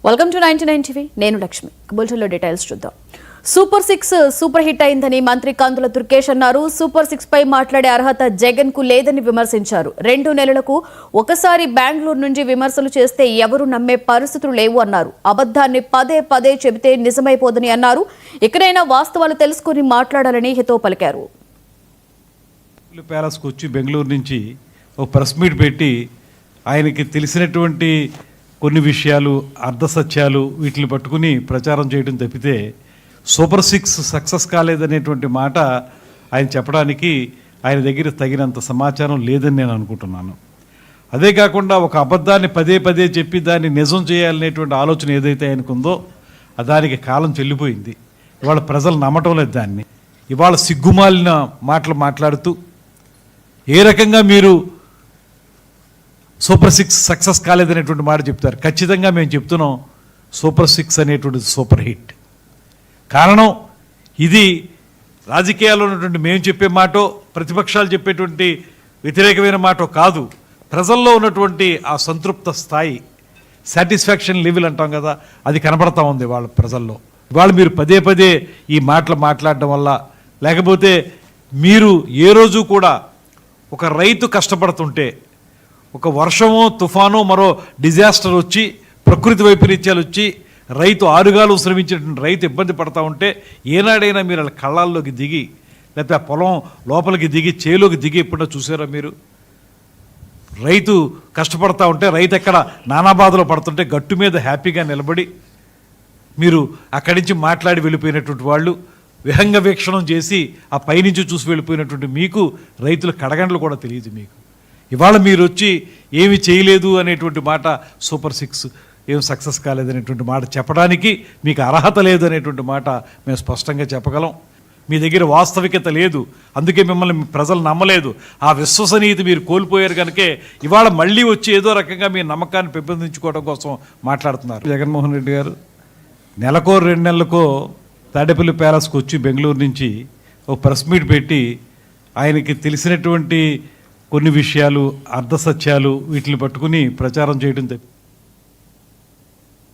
Welcome to 99 TV. నేను లక్ష్మి. బులెటిన్లో details చూద్దాం. సూపర్ 6 సూపర్ హిట్ అయిందని మంత్రి కందుల దుర్గేష్ అన్నారు. సూపర్ 6 పై మాట్లాడే అర్హత జగన్ కు లేదని విమర్శించారు. 2 నెలలకు ఒకసారి బెంగళూరు నుంచి విమర్శలు చేస్తే ఎవరు నమ్మే పరిస్థితులు లేవు అన్నారు. అబద్ధాన్ని పదే పదే చెబితే నిజమైపోదని అన్నారు. ఎక్కడైనా వాస్తవాలు తెలుసుకుని మాట్లాడాలని హితో పలికారు. ప్యాలెస్కి వచ్చి బెంగళూరు నుంచి ఒక ప్రెస్ మీట్ పెట్టి ఆయనకి తెలిసినటువంటి కొన్ని విషయాలు అర్ధసత్యాలు వీటిని పట్టుకుని ప్రచారం చేయడం తప్పితే సూపర్ 6 సక్సెస్ కాలేదనేటువంటి మాట ఆయన చెప్పడానికి ఆయన దగ్గర తగినంత సమాచారం లేదని నేను అనుకుంటున్నాను. అదే కాకుండా ఒక అబద్ధాన్ని పదే పదే చెప్పి దాన్ని నిజం చేయాలనేటువంటి ఆలోచన ఏదైతే ఆయనకుందో దానికి కాలం చెల్లిపోయింది. ఇవాళ ప్రజలు నమ్మటం లేదు దాన్ని. ఇవాళ సిగ్గుమాలిన మాటలు మాట్లాడుతూ ఏ రకంగా మీరు సూపర్ 6 సక్సెస్ కాలేదనేటువంటి మాట చెప్తారు. ఖచ్చితంగా మేము చెప్తున్నాం, సూపర్ 6 అనేటువంటిది సూపర్ హిట్. కారణం ఇది రాజకీయాల్లో ఉన్నటువంటి మేము చెప్పే మాటో ప్రతిపక్షాలు చెప్పేటువంటి వ్యతిరేకమైన మాటో కాదు. ప్రజల్లో ఉన్నటువంటి ఆ సంతృప్త స్థాయి, సాటిస్ఫాక్షన్ లెవెల్ అంటాం కదా, అది కనబడతా ఉంది వాళ్ళ ప్రజల్లో. ఇవాళ మీరు పదే పదే ఈ మాటలు మాట్లాడడం వల్ల, లేకపోతే మీరు ఏ రోజు కూడా ఒక రైతు కష్టపడుతుంటే ఒక వర్షమో తుఫానో మరో డిజాస్టర్ వచ్చి ప్రకృతి వైపరీత్యాలు వచ్చి రైతు ఆరుగాలు శ్రమించినటువంటి రైతు ఇబ్బంది పడతా ఉంటే ఏనాడైనా మీరు వాళ్ళ కళ్ళల్లోకి దిగి లేకపోతే ఆ పొలం లోపలికి దిగి చేలోకి దిగి ఎప్పుడో చూసారా మీరు? రైతు కష్టపడతా ఉంటే రైతు ఎక్కడ నానా బాధలో పడుతుంటే గట్టు మీద హ్యాపీగా నిలబడి మీరు అక్కడి నుంచి మాట్లాడి వెళ్ళిపోయినటువంటి వాళ్ళు, విహంగ వీక్షణం చేసి ఆ పైనుంచి చూసి వెళ్ళిపోయినటువంటి మీకు రైతుల కడగండ్లు కూడా తెలియదు మీకు. ఇవాళ మీరు వచ్చి ఏమి చేయలేదు అనేటువంటి మాట, సూపర్ 6 ఏం సక్సెస్ కాలేదనేటువంటి మాట చెప్పడానికి మీకు అర్హత లేదు అనేటువంటి మాట మేము స్పష్టంగా చెప్పగలం. మీ దగ్గర వాస్తవికత లేదు, అందుకే మిమ్మల్ని ప్రజలు నమ్మలేదు. ఆ విశ్వసనీయత మీరు కోల్పోయారు కనుకే ఇవాళ మళ్ళీ వచ్చి ఏదో రకంగా మీ నమ్మకాన్ని పెంపొందించుకోవడం కోసం మాట్లాడుతున్నారు. జగన్మోహన్ రెడ్డి గారు నెలకో 2 నెలలకో తాడేపల్లి ప్యాలెస్కి వచ్చి బెంగళూరు నుంచి ఒక ప్రెస్ మీట్ పెట్టి ఆయనకి తెలిసినటువంటి కొన్ని విషయాలు అర్ధసత్యాలు వీటిని పట్టుకుని ప్రచారం చేయడం తప్పి